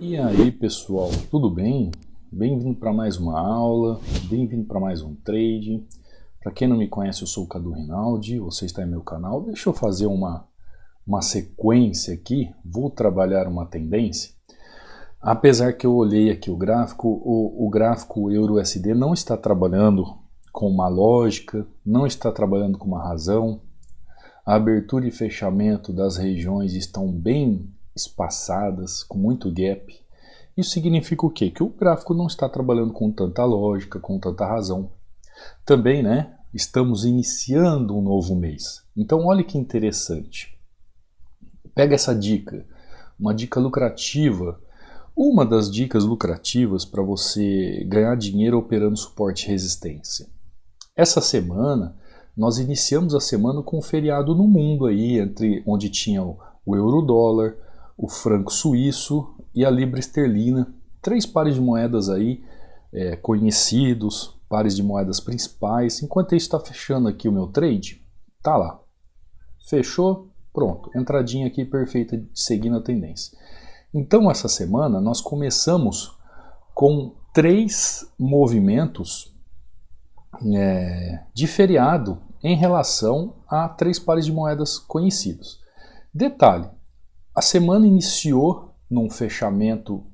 E aí pessoal, tudo bem? Bem-vindo para mais uma aula, bem-vindo para mais um trade. Para quem não me conhece, eu sou o Cadu Rinaldi, você está em meu canal. Deixa eu fazer uma sequência aqui, vou trabalhar uma tendência. Apesar que eu olhei aqui o gráfico, o gráfico EURUSD não está trabalhando com uma lógica, não está trabalhando com uma razão. A abertura e fechamento das regiões estão bem espaçadas, com muito gap. Isso significa o quê? Que o gráfico não está trabalhando com tanta lógica, com tanta razão. Também, né, estamos iniciando um novo mês. Então, olha que interessante. Pega essa dica, uma dica lucrativa. Uma das dicas lucrativas para você ganhar dinheiro operando suporte e resistência. Essa semana, nós iniciamos a semana com um feriado no mundo aí, onde tinha o euro-dólar, o franco suíço e a libra esterlina. Três pares de moedas aí conhecidos, pares de moedas principais. Enquanto isso está fechando aqui o meu trade, tá lá. Fechou, pronto. Entradinha aqui perfeita, seguindo a tendência. Então essa semana nós começamos com três movimentos de feriado em relação a três pares de moedas conhecidos. Detalhe, a semana iniciou num fechamento,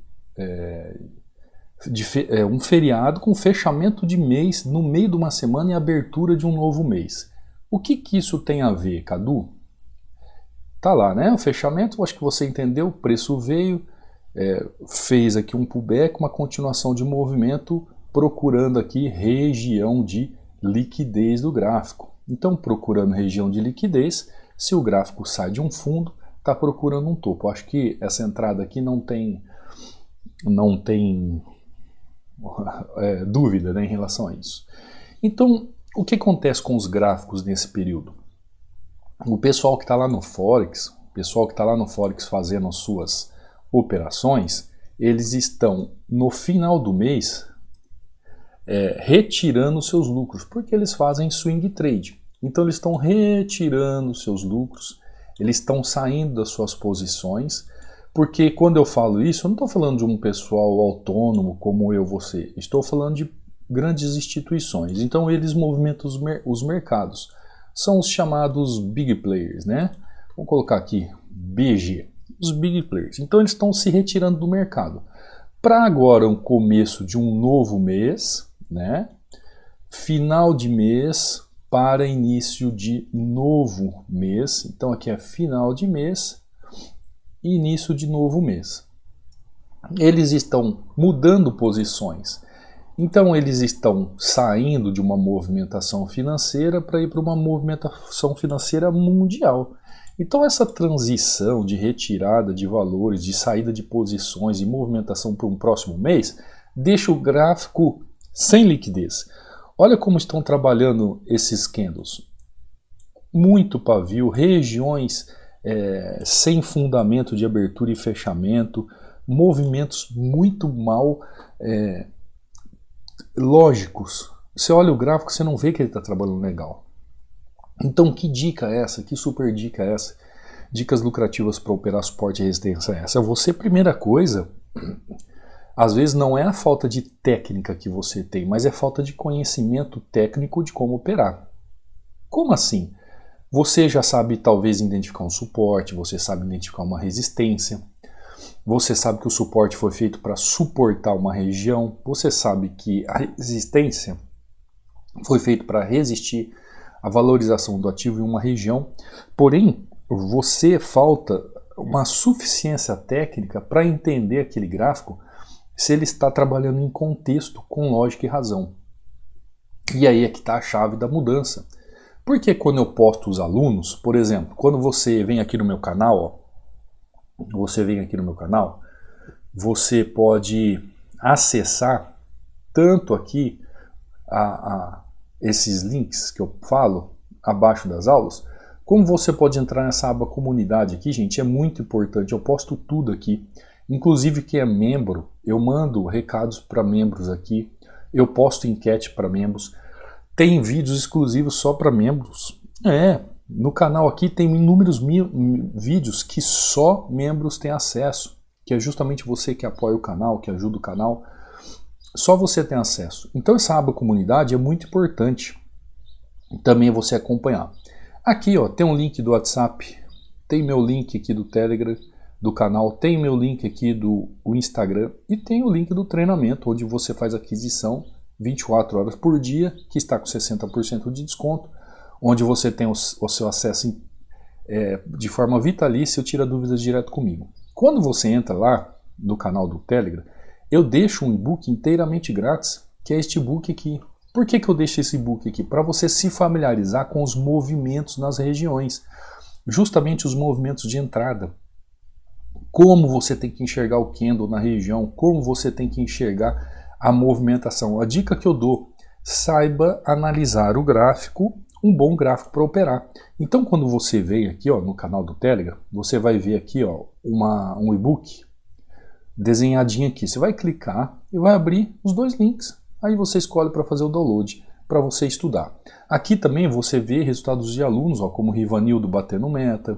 um feriado com fechamento de mês no meio de uma semana e abertura de um novo mês. O que isso tem a ver, Cadu? Tá lá, né? O fechamento, acho que você entendeu, o preço veio, fez aqui um pullback, uma continuação de movimento, procurando aqui região de liquidez do gráfico. Então, procurando região de liquidez, se o gráfico sai de um fundo, está procurando um topo. Acho que essa entrada aqui não tem dúvida, né, em relação a isso. Então, o que acontece com os gráficos nesse período? O pessoal que está lá no Forex, fazendo as suas operações, eles estão no final do mês retirando seus lucros, porque eles fazem swing trade. Então eles estão retirando seus lucros, eles estão saindo das suas posições, porque quando eu falo isso, eu não estou falando de um pessoal autônomo como eu, você, estou falando de grandes instituições. Então eles movimentam os mercados. São os chamados Big Players, né? Vamos colocar aqui, BG, os Big Players. Então eles estão se retirando do mercado. Para agora, o começo de um novo mês, né? Final de mês para início de novo mês. Então aqui é final de mês e início de novo mês. Eles estão mudando posições. Então eles estão saindo de uma movimentação financeira para ir para uma movimentação financeira mundial. Então essa transição de retirada de valores, de saída de posições e movimentação para um próximo mês, deixa o gráfico sem liquidez. Olha como estão trabalhando esses candles. Muito pavio, regiões sem fundamento de abertura e fechamento, movimentos muito mal lógicos. Você olha o gráfico, você não vê que ele está trabalhando legal. Então que dica é essa? Que super dica é essa? Dicas lucrativas para operar suporte e resistência é essa? Você, primeira coisa, às vezes não é a falta de técnica que você tem, mas é falta de conhecimento técnico de como operar. Como assim? Você já sabe talvez identificar um suporte, você sabe identificar uma resistência, você sabe que o suporte foi feito para suportar uma região, você sabe que a resistência foi feita para resistir a valorização do ativo em uma região, porém você falta uma suficiência técnica para entender aquele gráfico se ele está trabalhando em contexto com lógica e razão. E aí é que está a chave da mudança. Porque quando eu posto os alunos, por exemplo, quando você vem aqui no meu canal, você pode acessar tanto aqui esses links que eu falo abaixo das aulas, como você pode entrar nessa aba comunidade aqui, gente, é muito importante, eu posto tudo aqui, inclusive quem é membro, eu mando recados para membros aqui, eu posto enquete para membros, tem vídeos exclusivos só para membros, no canal aqui tem inúmeros vídeos que só membros têm acesso, que é justamente você que apoia o canal, que ajuda o canal, só você tem acesso. Então essa aba comunidade é muito importante também você acompanhar. Aqui ó, tem um link do WhatsApp, tem meu link aqui do Telegram, do canal, tem meu link aqui do Instagram e tem o link do treinamento, onde você faz aquisição 24 horas por dia, que está com 60% de desconto, onde você tem o seu acesso de forma vitalícia, tira dúvidas direto comigo. Quando você entra lá no canal do Telegram, eu deixo um e-book inteiramente grátis, que é este e-book aqui. Por que eu deixo esse e-book aqui? Para você se familiarizar com os movimentos nas regiões, justamente os movimentos de entrada. Como você tem que enxergar o candle na região, como você tem que enxergar a movimentação. A dica que eu dou, saiba analisar o gráfico, um bom gráfico para operar. Então quando você vem aqui ó, no canal do Telegram, você vai ver aqui ó, um e-book desenhadinho aqui. Você vai clicar e vai abrir os dois links. Aí você escolhe para fazer o download, para você estudar. Aqui também você vê resultados de alunos, ó, como o Rivanildo batendo meta.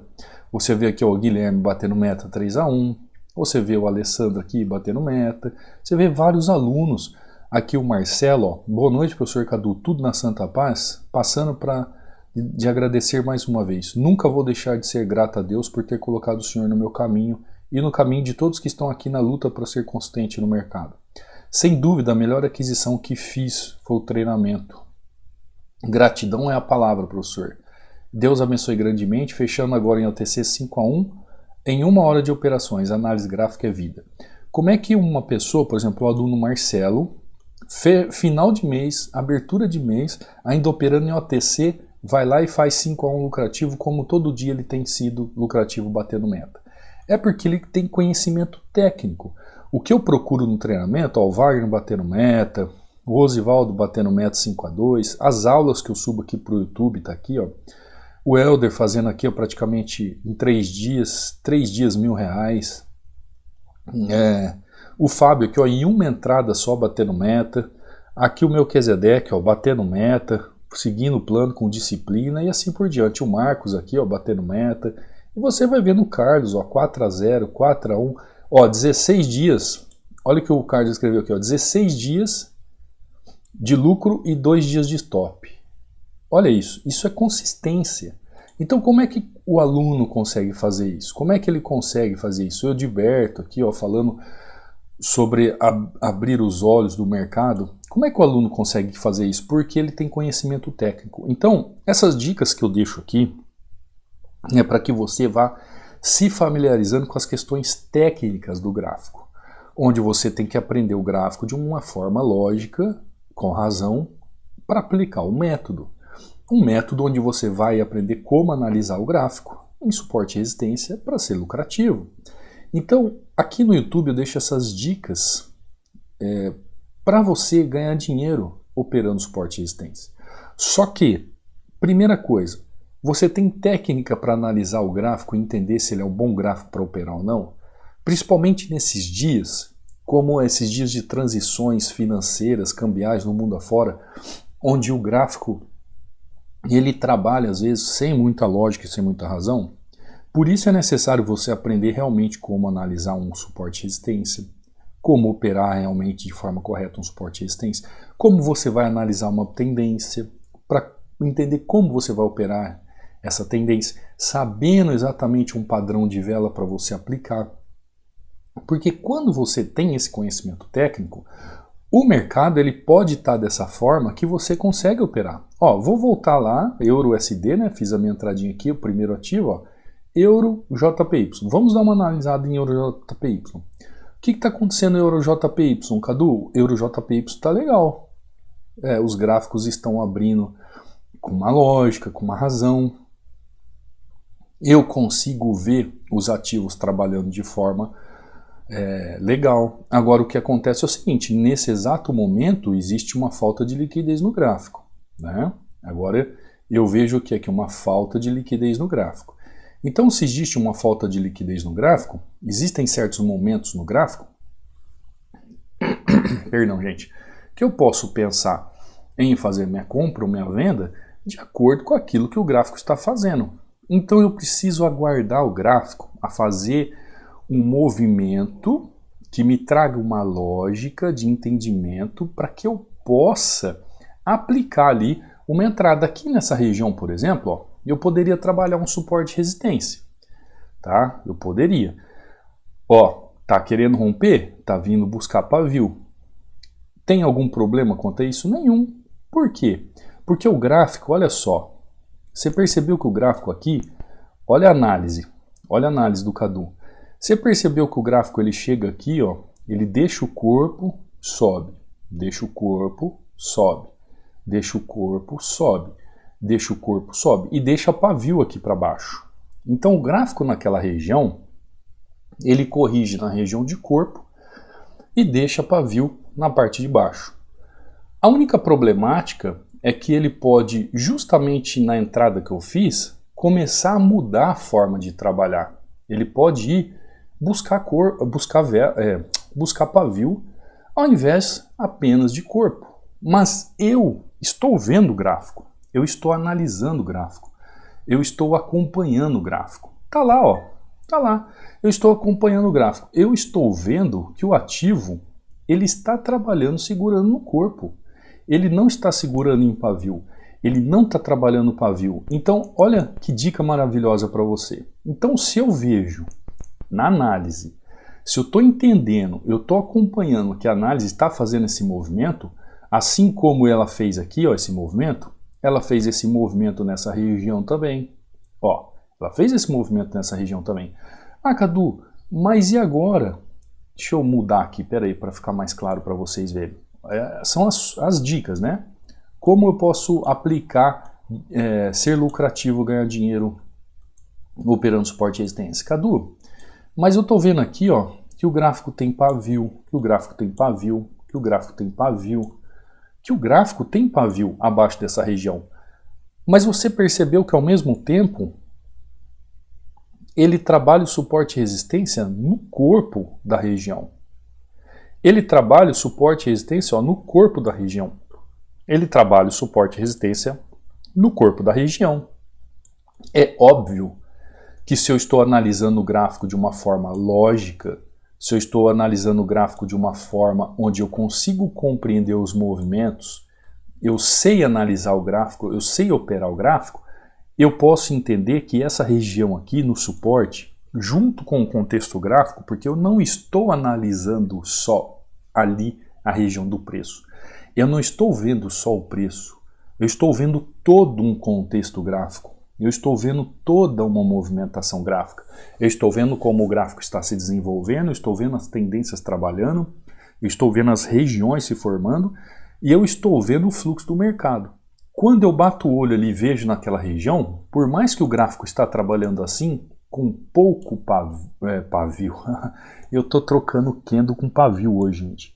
Você vê aqui ó, o Guilherme batendo meta 3-1. Você vê o Alessandro aqui batendo meta. Você vê vários alunos. Aqui o Marcelo, ó, boa noite professor Cadu, tudo na Santa Paz. Passando de agradecer mais uma vez. Nunca vou deixar de ser grato a Deus por ter colocado o senhor no meu caminho e no caminho de todos que estão aqui na luta para ser consistente no mercado. Sem dúvida, a melhor aquisição que fiz foi o treinamento. Gratidão é a palavra, professor. Deus abençoe grandemente, fechando agora em OTC 5-1, em 1 hora de operações, análise gráfica é vida. Como é que uma pessoa, por exemplo, o aluno Marcelo, final de mês, abertura de mês, ainda operando em OTC, vai lá e faz 5-1 lucrativo, como todo dia ele tem sido lucrativo batendo meta? É porque ele tem conhecimento técnico. O que eu procuro no treinamento, ó, o Wagner batendo meta, o Rosivaldo batendo meta 5-2, as aulas que eu subo aqui para o YouTube, tá aqui, ó. O Helder fazendo aqui ó, praticamente em 3 dias R$1.000. O Fábio aqui ó, em uma entrada só batendo meta. Aqui o Melquisedeque ó, batendo meta, seguindo o plano com disciplina e assim por diante. O Marcos aqui ó, batendo meta. E você vai vendo o Carlos, ó, 4-0, 4-1. Ó, 16 dias, olha o que o Carlos escreveu aqui, ó, 16 dias de lucro e 2 dias de stop. Olha isso é consistência. Então como é que o aluno consegue fazer isso? Como é que ele consegue fazer isso? Eu Edilberto aqui, ó, falando sobre abrir os olhos do mercado. Como é que o aluno consegue fazer isso? Porque ele tem conhecimento técnico. Então, essas dicas que eu deixo aqui é para que você vá se familiarizando com as questões técnicas do gráfico, onde você tem que aprender o gráfico de uma forma lógica, com razão, para aplicar o método. Um método onde você vai aprender como analisar o gráfico em suporte e resistência para ser lucrativo. Então, aqui no YouTube eu deixo essas dicas para você ganhar dinheiro operando suporte e resistência. Só que, primeira coisa, você tem técnica para analisar o gráfico e entender se ele é um bom gráfico para operar ou não? Principalmente nesses dias, como esses dias de transições financeiras, cambiais no mundo afora, onde o gráfico ele trabalha às vezes sem muita lógica e sem muita razão. Por isso é necessário você aprender realmente como analisar um suporte e resistência, como operar realmente de forma correta um suporte e resistência, como você vai analisar uma tendência, para entender como você vai operar essa tendência, sabendo exatamente um padrão de vela para você aplicar. Porque quando você tem esse conhecimento técnico, o mercado ele pode estar dessa forma que você consegue operar. Ó, vou voltar lá, EURUSD, né? Fiz a minha entradinha aqui, o primeiro ativo, ó, EUROJPY. Vamos dar uma analisada em EUROJPY. O que está acontecendo em EUROJPY, Cadu? EUROJPY está legal. Os gráficos estão abrindo com uma lógica, com uma razão. Eu consigo ver os ativos trabalhando de forma legal. Agora o que acontece é o seguinte, nesse exato momento existe uma falta de liquidez no gráfico, né? Agora eu vejo o que é que uma falta de liquidez no gráfico. Então se existe uma falta de liquidez no gráfico, existem certos momentos no gráfico, perdão gente, que eu posso pensar em fazer minha compra ou minha venda de acordo com aquilo que o gráfico está fazendo. Então eu preciso aguardar o gráfico a fazer um movimento que me traga uma lógica de entendimento para que eu possa aplicar ali uma entrada. Aqui nessa região, por exemplo, ó, eu poderia trabalhar um suporte de resistência, tá? Eu poderia. Ó, tá querendo romper? Tá vindo buscar pavio. Tem algum problema quanto a isso? Nenhum. Por quê? Porque o gráfico, olha só, você percebeu que o gráfico aqui, olha a análise do Cadu. Você percebeu que o gráfico ele chega aqui, ó, ele deixa o corpo, sobe, deixa o corpo, sobe, deixa o corpo, sobe, deixa o corpo, sobe e deixa pavio aqui para baixo. Então o gráfico naquela região, ele corrige na região de corpo e deixa pavio na parte de baixo. A única problemática é que ele pode, justamente na entrada que eu fiz, começar a mudar a forma de trabalhar. Ele pode ir buscar pavio ao invés apenas de corpo. Mas eu estou vendo o gráfico, eu estou analisando o gráfico, eu estou acompanhando o gráfico. Tá lá, ó, tá lá. Eu estou acompanhando o gráfico. Eu estou vendo que o ativo ele está trabalhando segurando no corpo. Ele não está segurando em pavio. Ele não está trabalhando pavio. Então, olha que dica maravilhosa para você. Então, se eu vejo na análise, se eu estou entendendo, eu estou acompanhando que a análise está fazendo esse movimento, assim como ela fez aqui, ó, esse movimento, ela fez esse movimento nessa região também. Ó, ela fez esse movimento nessa região também. Ah, Cadu, mas e agora? Deixa eu mudar aqui, peraí, para ficar mais claro para vocês verem. São as dicas, né? Como eu posso aplicar, ser lucrativo, ganhar dinheiro operando suporte e resistência? Cadu, mas eu estou vendo aqui, ó, que o gráfico tem pavio, que o gráfico tem pavio, que o gráfico tem pavio, que o gráfico tem pavio abaixo dessa região. Mas você percebeu que ao mesmo tempo ele trabalha o suporte e resistência no corpo da região. Ele trabalha o suporte e resistência, ó, no corpo da região. Ele trabalha o suporte e resistência no corpo da região. É óbvio que se eu estou analisando o gráfico de uma forma lógica, se eu estou analisando o gráfico de uma forma onde eu consigo compreender os movimentos, eu sei analisar o gráfico, eu sei operar o gráfico, eu posso entender que essa região aqui no suporte, junto com o contexto gráfico, porque eu não estou analisando só ali a região do preço. Eu não estou vendo só o preço, eu estou vendo todo um contexto gráfico. Eu estou vendo toda uma movimentação gráfica. Eu estou vendo como o gráfico está se desenvolvendo, eu estou vendo as tendências trabalhando, eu estou vendo as regiões se formando e eu estou vendo o fluxo do mercado. Quando eu bato o olho ali e vejo naquela região, por mais que o gráfico está trabalhando assim, com pouco pavio, eu estou trocando candle com pavio hoje, gente.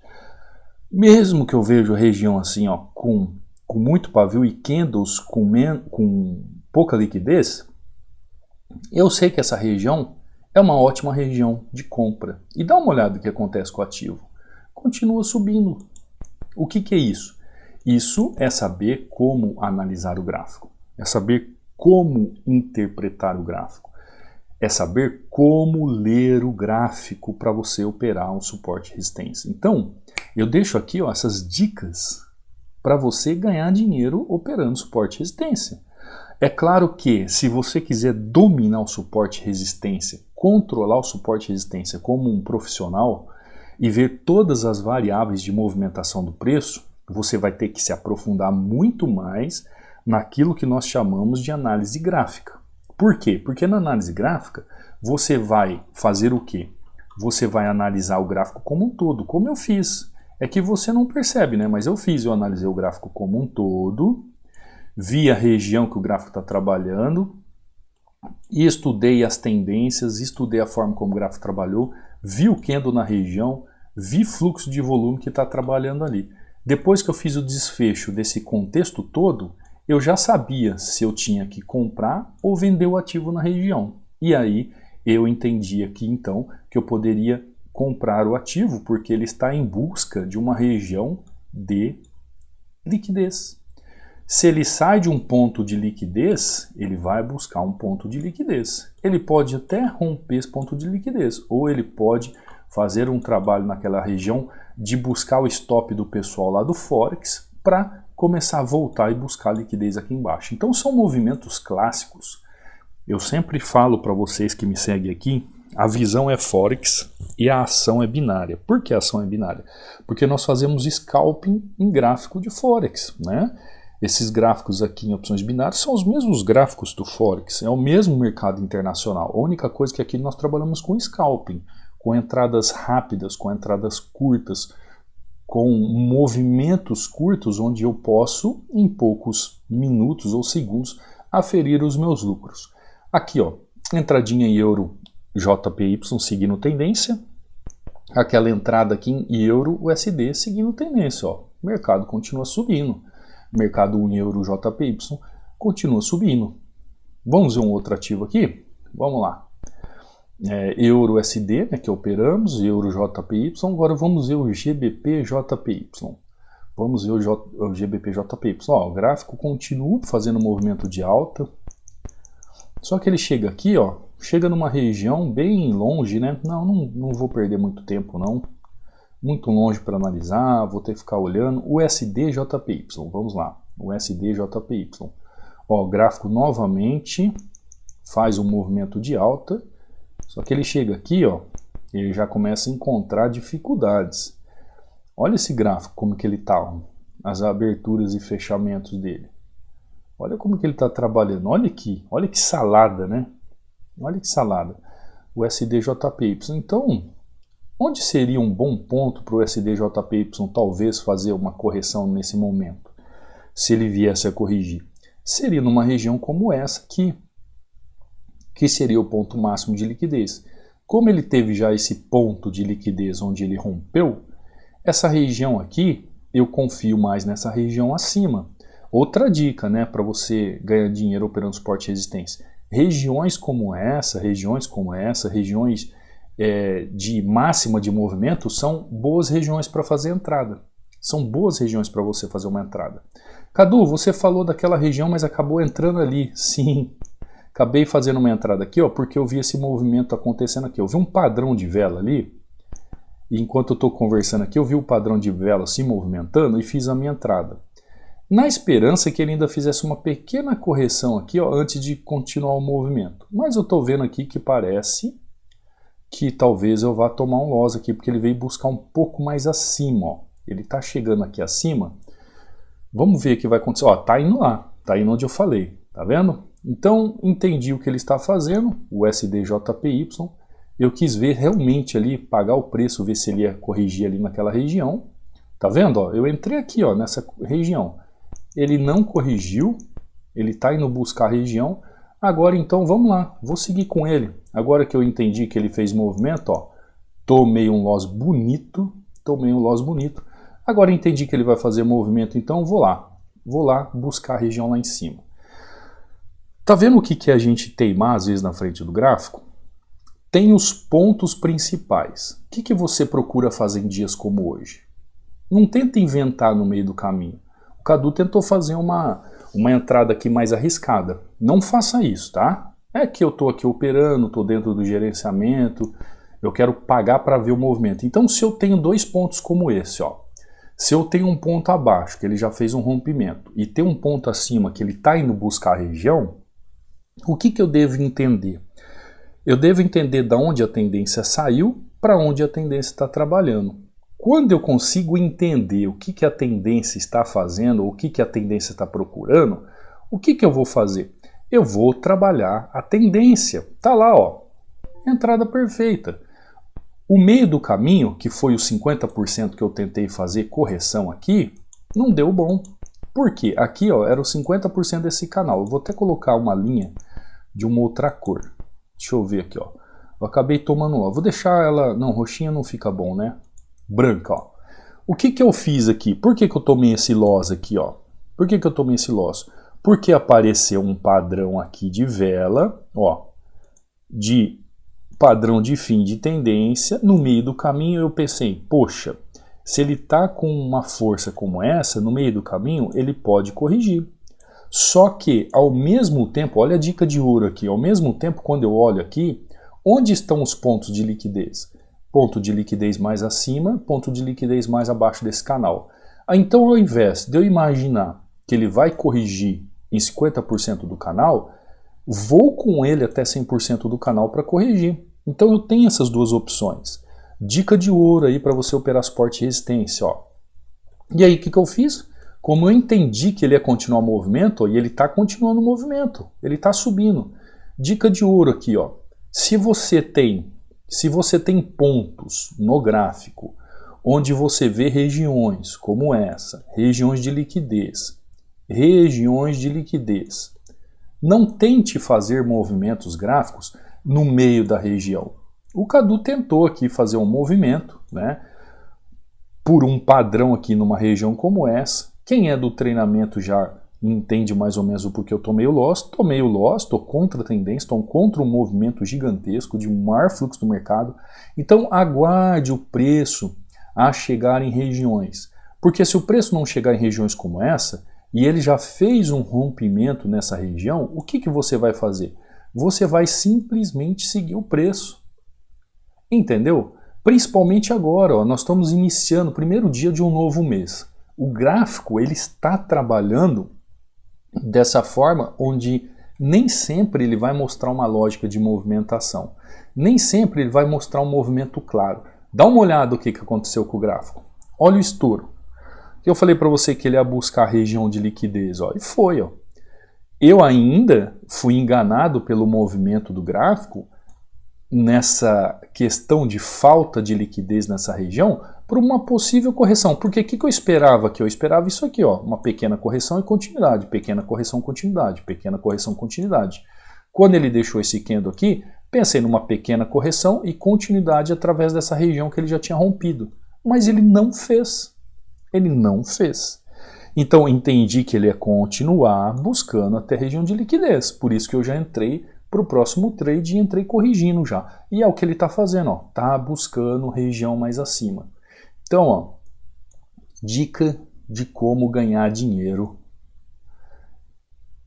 Mesmo que eu vejo a região assim, ó, com muito pavio e candles com pouca liquidez, eu sei que essa região é uma ótima região de compra. E dá uma olhada no que acontece com o ativo. Continua subindo. O que é isso? Isso é saber como analisar o gráfico. É saber como interpretar o gráfico. É saber como ler o gráfico para você operar um suporte e resistência. Então, eu deixo aqui, ó, essas dicas para você ganhar dinheiro operando suporte e resistência. É claro que se você quiser dominar o suporte e resistência, controlar o suporte e resistência como um profissional e ver todas as variáveis de movimentação do preço, você vai ter que se aprofundar muito mais naquilo que nós chamamos de análise gráfica. Por quê? Porque na análise gráfica você vai fazer o quê? Você vai analisar o gráfico como um todo, como eu fiz. É que você não percebe, né? Mas eu analisei o gráfico como um todo, vi a região que o gráfico está trabalhando, e estudei as tendências, estudei a forma como o gráfico trabalhou, vi o candle na região, vi fluxo de volume que está trabalhando ali. Depois que eu fiz o desfecho desse contexto todo, eu já sabia se eu tinha que comprar ou vender o ativo na região. E aí eu entendi aqui então que eu poderia comprar o ativo porque ele está em busca de uma região de liquidez. Se ele sai de um ponto de liquidez, ele vai buscar um ponto de liquidez. Ele pode até romper esse ponto de liquidez, ou ele pode fazer um trabalho naquela região de buscar o stop do pessoal lá do Forex para começar a voltar e buscar liquidez aqui embaixo. Então são movimentos clássicos. Eu sempre falo para vocês que me seguem aqui, a visão é Forex e a ação é binária. Por que a ação é binária? Porque nós fazemos scalping em gráfico de Forex, né? Esses gráficos aqui em opções binárias são os mesmos gráficos do Forex, é o mesmo mercado internacional. A única coisa é que aqui nós trabalhamos com scalping, com entradas rápidas, com entradas curtas, com movimentos curtos onde eu posso, em poucos minutos ou segundos, aferir os meus lucros. Aqui, ó, entradinha em euro JPY seguindo tendência, aquela entrada aqui em euro USD seguindo tendência, ó. O mercado continua subindo. Mercado 1 euro JPY continua subindo. Vamos ver um outro ativo aqui? Vamos lá. Euro USD, né, que operamos, euro JPY. Agora vamos ver o GBP JPY. Vamos ver o GBP JPY. Ó, o gráfico continua fazendo movimento de alta. Só que ele chega aqui, ó, chega numa região bem longe, né? Não vou perder muito tempo, não. Muito longe para analisar, vou ter que ficar olhando. O USD-JPY, vamos lá, o USD-JPY. Ó, o gráfico novamente faz um movimento de alta, só que ele chega aqui, ó, ele já começa a encontrar dificuldades. Olha esse gráfico, como que ele tá, ó, as aberturas e fechamentos dele. Olha como que ele está trabalhando, olha aqui, olha que salada, né? Olha que salada. O USD-JPY, então... onde seria um bom ponto para o USD-JPY talvez fazer uma correção nesse momento? Se ele viesse a corrigir, seria numa região como essa aqui, que seria o ponto máximo de liquidez. Como ele teve já esse ponto de liquidez onde ele rompeu, essa região aqui, eu confio mais nessa região acima. Outra dica, né, para você ganhar dinheiro operando suporte e resistência. Regiões como essa, regiões de máxima de movimento são boas regiões para fazer entrada. São boas regiões para você fazer uma entrada. Cadu, você falou daquela região, mas acabou entrando ali. Sim, acabei fazendo uma entrada aqui, ó, porque eu vi esse movimento acontecendo aqui. Eu vi um padrão de vela ali, e enquanto eu estou conversando aqui, eu vi o padrão de vela se movimentando e fiz a minha entrada. Na esperança que ele ainda fizesse uma pequena correção aqui, ó, antes de continuar o movimento. Mas eu estou vendo aqui que parece que talvez eu vá tomar um loss aqui, porque ele veio buscar um pouco mais acima, ó. Ele está chegando aqui acima. Vamos ver o que vai acontecer. Ó, tá indo lá, tá indo onde eu falei, tá vendo? Então, entendi o que ele está fazendo, o USD-JPY. Eu quis ver realmente ali, pagar o preço, ver se ele ia corrigir ali naquela região. Tá vendo? Ó, eu entrei aqui, ó, nessa região. Ele não corrigiu, ele está indo buscar a região. Agora então vamos lá, vou seguir com ele. Agora que eu entendi que ele fez movimento, ó, tomei um loss bonito. Agora entendi que ele vai fazer movimento, então vou lá buscar a região lá em cima. Tá vendo o que a gente teimar às vezes na frente do gráfico? Tem os pontos principais. O que você procura fazer em dias como hoje? Não tenta inventar no meio do caminho. O Cadu tentou fazer uma entrada aqui mais arriscada. Não faça isso, tá? É que eu estou aqui operando, estou dentro do gerenciamento, eu quero pagar para ver o movimento. Então, se eu tenho dois pontos como esse, ó, se eu tenho um ponto abaixo, que ele já fez um rompimento, e tem um ponto acima que ele está indo buscar a região, o que eu devo entender? Eu devo entender de onde a tendência saiu para onde a tendência está trabalhando. Quando eu consigo entender o que a tendência está fazendo, ou o que a tendência está procurando, o que eu vou fazer? Eu vou trabalhar a tendência. Tá lá, ó, entrada perfeita. O meio do caminho, que foi os 50% que eu tentei fazer correção aqui, não deu bom. Por quê? Aqui, ó, era os 50% desse canal. Eu vou até colocar uma linha de uma outra cor. Deixa eu ver aqui, ó. Eu acabei tomando, ó. Vou deixar ela... Não, roxinha não fica bom, né? Branca, ó. O que eu fiz aqui? Por que eu tomei esse loss aqui, ó? Por que eu tomei esse loss? Porque apareceu um padrão aqui de vela, ó, de padrão de fim de tendência. No meio do caminho eu pensei, poxa, se ele tá com uma força como essa, no meio do caminho, ele pode corrigir. Só que, ao mesmo tempo, olha a dica de ouro aqui, ao mesmo tempo, quando eu olho aqui, onde estão os pontos de liquidez? Ponto de liquidez mais acima, ponto de liquidez mais abaixo desse canal. Então, ao invés de eu imaginar que ele vai corrigir em 50% do canal, vou com ele até 100% do canal para corrigir. Então eu tenho essas duas opções. Dica de ouro aí para você operar suporte e resistência. Ó. E aí o que eu fiz? Como eu entendi que ele ia continuar o movimento, e ele está continuando o movimento, ele está subindo. Dica de ouro aqui, ó. Se você tem pontos no gráfico onde você vê regiões como essa, regiões de liquidez, não tente fazer movimentos gráficos no meio da região. O Cadu tentou aqui fazer um movimento, né, por um padrão aqui numa região como essa. Quem é do treinamento já entende mais ou menos o porquê eu tomei o loss. Tomei o loss, estou contra a tendência, estou contra um movimento gigantesco de maior fluxo do mercado. Então aguarde o preço a chegar em regiões. Porque se o preço não chegar em regiões como essa, e ele já fez um rompimento nessa região, o que você vai fazer? Você vai simplesmente seguir o preço. Entendeu? Principalmente agora, ó, nós estamos iniciando o primeiro dia de um novo mês. O gráfico ele está trabalhando dessa forma onde nem sempre ele vai mostrar uma lógica de movimentação. Nem sempre ele vai mostrar um movimento claro. Dá uma olhada no que aconteceu com o gráfico. Olha o estouro. Eu falei para você que ele ia buscar a região de liquidez, ó, e foi. Ó. Eu ainda fui enganado pelo movimento do gráfico nessa questão de falta de liquidez nessa região por uma possível correção. Porque o que eu esperava aqui? Eu esperava isso aqui, ó, uma pequena correção e continuidade, pequena correção, continuidade, pequena correção, continuidade. Quando ele deixou esse candle aqui, pensei numa pequena correção e continuidade através dessa região que ele já tinha rompido. Mas ele não fez. Ele não fez. Então entendi que ele ia continuar buscando até a região de liquidez. Por isso que eu já entrei para o próximo trade e entrei corrigindo já. E é o que ele está fazendo, ó. Tá buscando região mais acima. Então, ó, dica de como ganhar dinheiro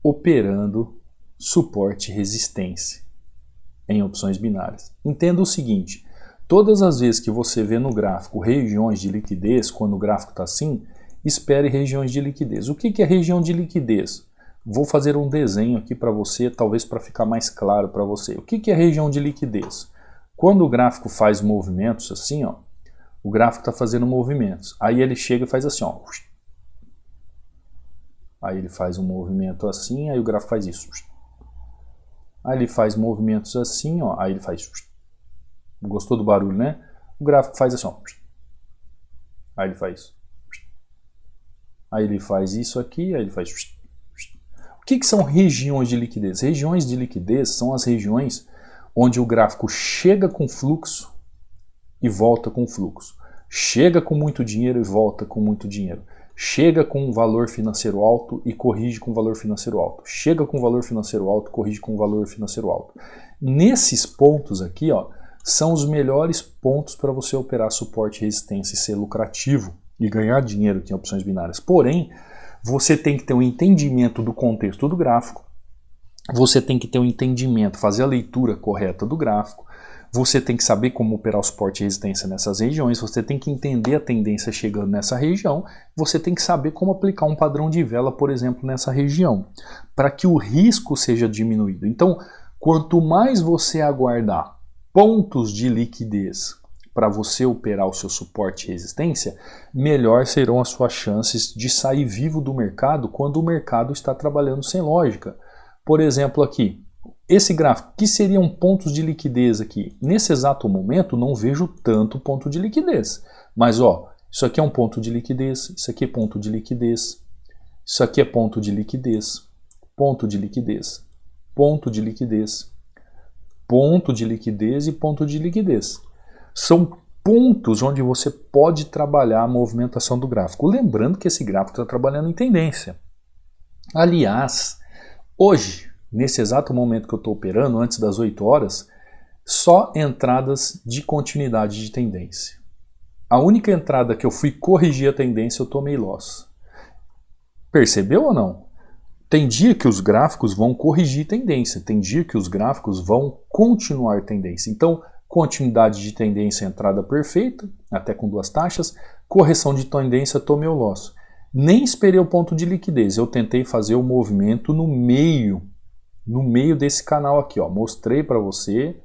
operando suporte e resistência em opções binárias. Entenda o seguinte, todas as vezes que você vê no gráfico regiões de liquidez, quando o gráfico está assim, espere regiões de liquidez. O que é região de liquidez? Vou fazer um desenho aqui para você, talvez para ficar mais claro para você. O que é região de liquidez? Quando o gráfico faz movimentos assim, ó, o gráfico está fazendo movimentos. Aí ele chega e faz assim, ó. Aí ele faz um movimento assim, aí o gráfico faz isso. Aí ele faz movimentos assim, ó, aí ele faz... Gostou do barulho, né? O gráfico faz assim, ó. Aí ele faz... Aí ele faz isso aqui, aí ele faz... O que são regiões de liquidez? Regiões de liquidez são as regiões onde o gráfico chega com fluxo e volta com fluxo. Chega com muito dinheiro e volta com muito dinheiro. Chega com um valor financeiro alto e corrige com valor financeiro alto. Chega com valor financeiro alto, corrige com valor financeiro alto. Nesses pontos aqui, ó, são os melhores pontos para você operar suporte e resistência e ser lucrativo e ganhar dinheiro aqui em opções binárias. Porém, você tem que ter um entendimento do contexto do gráfico, você tem que ter um entendimento, fazer a leitura correta do gráfico, você tem que saber como operar o suporte e resistência nessas regiões, você tem que entender a tendência chegando nessa região, você tem que saber como aplicar um padrão de vela, por exemplo, nessa região, para que o risco seja diminuído. Então, quanto mais você aguardar pontos de liquidez para você operar o seu suporte e resistência, melhor serão as suas chances de sair vivo do mercado quando o mercado está trabalhando sem lógica. Por exemplo aqui, esse gráfico, que seriam pontos de liquidez aqui? Nesse exato momento não vejo tanto ponto de liquidez, mas ó, isso aqui é um ponto de liquidez, isso aqui é ponto de liquidez, isso aqui é ponto de liquidez, ponto de liquidez, ponto de liquidez, ponto de liquidez e ponto de liquidez. São pontos onde você pode trabalhar a movimentação do gráfico. Lembrando que esse gráfico está trabalhando em tendência. Aliás, hoje, nesse exato momento que eu estou operando, antes das 8 horas, só entradas de continuidade de tendência. A única entrada que eu fui corrigir a tendência, eu tomei loss. Percebeu ou não? Tem dia que os gráficos vão corrigir tendência, tem dia que os gráficos vão continuar tendência. Então, continuidade de tendência, entrada perfeita, até com 2 taxas, correção de tendência, tomei o loss. Nem esperei o ponto de liquidez, eu tentei fazer o movimento no meio desse canal aqui, ó. Mostrei para você,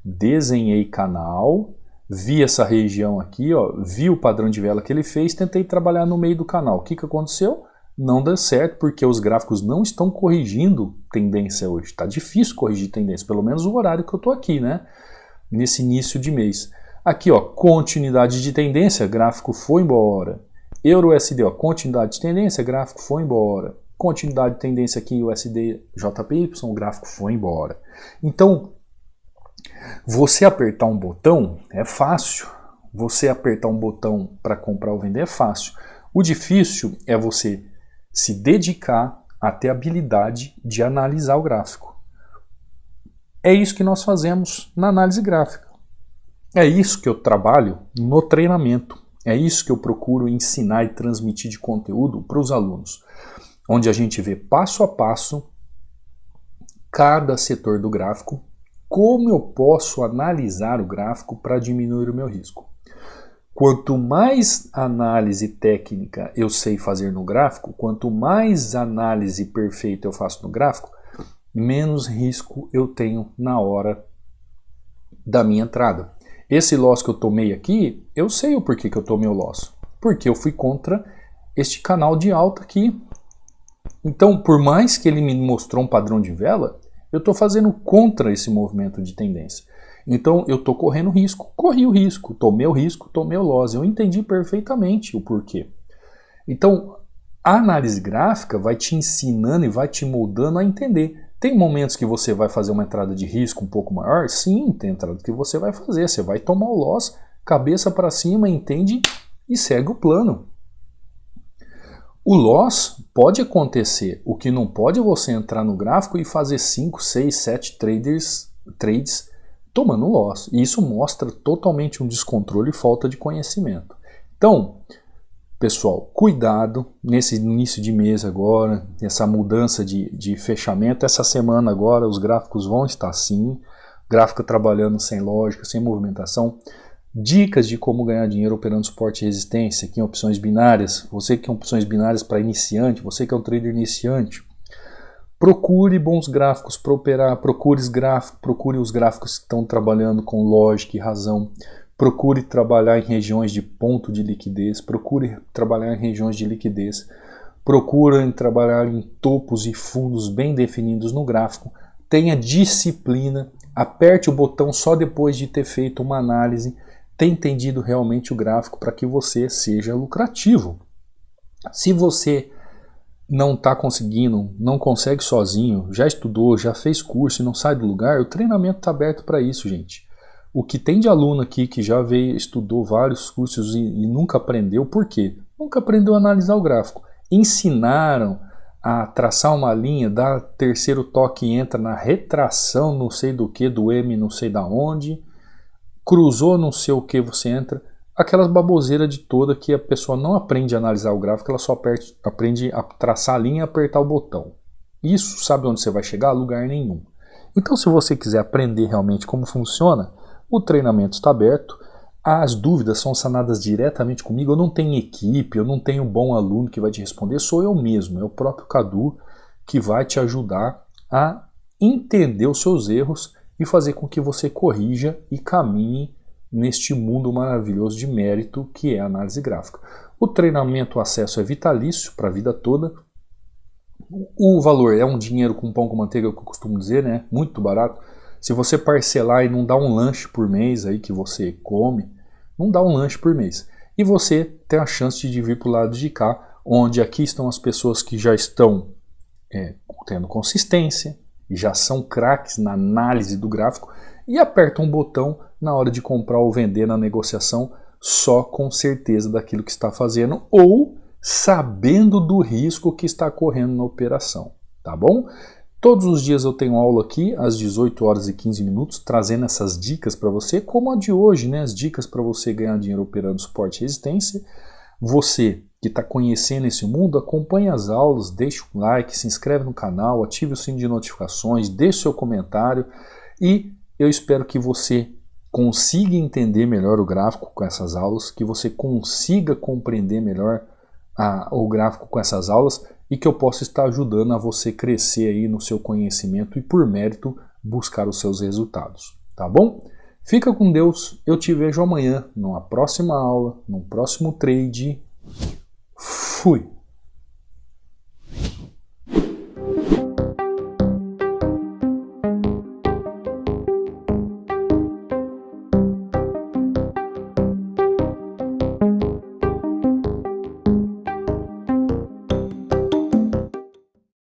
desenhei canal, vi essa região aqui, ó, vi o padrão de vela que ele fez, tentei trabalhar no meio do canal. O que aconteceu? Não deu certo porque os gráficos não estão corrigindo tendência hoje. Está difícil corrigir tendência, pelo menos o horário que eu estou aqui, né? Nesse início de mês. Aqui, ó, continuidade de tendência, gráfico foi embora. Euro-USD, ó, continuidade de tendência, gráfico foi embora. Continuidade de tendência aqui, USD-JPY, o gráfico foi embora. Então, você apertar um botão é fácil. Você apertar um botão para comprar ou vender é fácil. O difícil é você se dedicar a ter habilidade de analisar o gráfico. É isso que nós fazemos na análise gráfica. É isso que eu trabalho no treinamento. É isso que eu procuro ensinar e transmitir de conteúdo para os alunos. Onde a gente vê passo a passo cada setor do gráfico, como eu posso analisar o gráfico para diminuir o meu risco. Quanto mais análise técnica eu sei fazer no gráfico, quanto mais análise perfeita eu faço no gráfico, menos risco eu tenho na hora da minha entrada. Esse loss que eu tomei aqui, eu sei o porquê que eu tomei o loss. Porque eu fui contra este canal de alta aqui. Então, por mais que ele me mostrou um padrão de vela, eu estou fazendo contra esse movimento de tendência. Então, eu estou correndo risco, corri o risco, tomei o loss. Eu entendi perfeitamente o porquê. Então, a análise gráfica vai te ensinando e vai te moldando a entender. Tem momentos que você vai fazer uma entrada de risco um pouco maior? Sim, tem entrada que você vai fazer. Você vai tomar o loss, cabeça para cima, entende e segue o plano. O loss pode acontecer. O que não pode é você entrar no gráfico e fazer 5, 6, 7 trades tomando loss. E isso mostra totalmente um descontrole e falta de conhecimento. Então, pessoal, cuidado nesse início de mês agora, essa mudança de fechamento. Essa semana agora os gráficos vão estar assim, gráfico trabalhando sem lógica, sem movimentação. Dicas de como ganhar dinheiro operando suporte e resistência aqui em opções binárias. Você que é opções binárias para iniciante, você que é um trader iniciante, procure bons gráficos para operar, procure os gráficos que estão trabalhando com lógica e razão. Procure trabalhar em regiões de ponto de liquidez, procure trabalhar em regiões de liquidez, procure trabalhar em topos e fundos bem definidos no gráfico, tenha disciplina, aperte o botão só depois de ter feito uma análise, ter entendido realmente o gráfico para que você seja lucrativo. Se você não está conseguindo, não consegue sozinho, já estudou, já fez curso e não sai do lugar, o treinamento está aberto para isso, gente. O que tem de aluno aqui que já veio, estudou vários cursos e nunca aprendeu, por quê? Nunca aprendeu a analisar o gráfico. Ensinaram a traçar uma linha, dar terceiro toque e entra na retração não sei do que, do M não sei da onde, cruzou não sei o que, você entra. Aquelas baboseiras de toda que a pessoa não aprende a analisar o gráfico, ela só aprende a traçar a linha e apertar o botão. Isso, sabe onde você vai chegar? A lugar nenhum. Então, se você quiser aprender realmente como funciona, o treinamento está aberto, as dúvidas são sanadas diretamente comigo, eu não tenho equipe, eu não tenho um bom aluno que vai te responder, sou eu mesmo, é o próprio Cadu que vai te ajudar a entender os seus erros e fazer com que você corrija e caminhe neste mundo maravilhoso de mérito que é a análise gráfica. O treinamento, o acesso é vitalício para a vida toda, o valor é um dinheiro com pão com manteiga, que eu costumo dizer, né? Muito barato. Se você parcelar e não dá um lanche por mês aí que você come, não dá um lanche por mês. E você tem a chance de vir para o lado de cá, onde aqui estão as pessoas que já estão tendo consistência, e já são craques na análise do gráfico, e apertam um botão na hora de comprar ou vender na negociação, só com certeza daquilo que está fazendo, ou sabendo do risco que está correndo na operação, tá bom? Todos os dias eu tenho aula aqui, às 18 horas e 15 minutos, trazendo essas dicas para você, como a de hoje, né? As dicas para você ganhar dinheiro operando suporte e resistência. Você que está conhecendo esse mundo, acompanhe as aulas, deixe um like, se inscreve no canal, ative o sino de notificações, deixe seu comentário e eu espero que você consiga entender melhor o gráfico com essas aulas, que você consiga compreender melhor o gráfico com essas aulas e que eu possa estar ajudando a você crescer aí no seu conhecimento e por mérito buscar os seus resultados, tá bom? Fica com Deus, eu te vejo amanhã numa próxima aula, num próximo trade. Fui!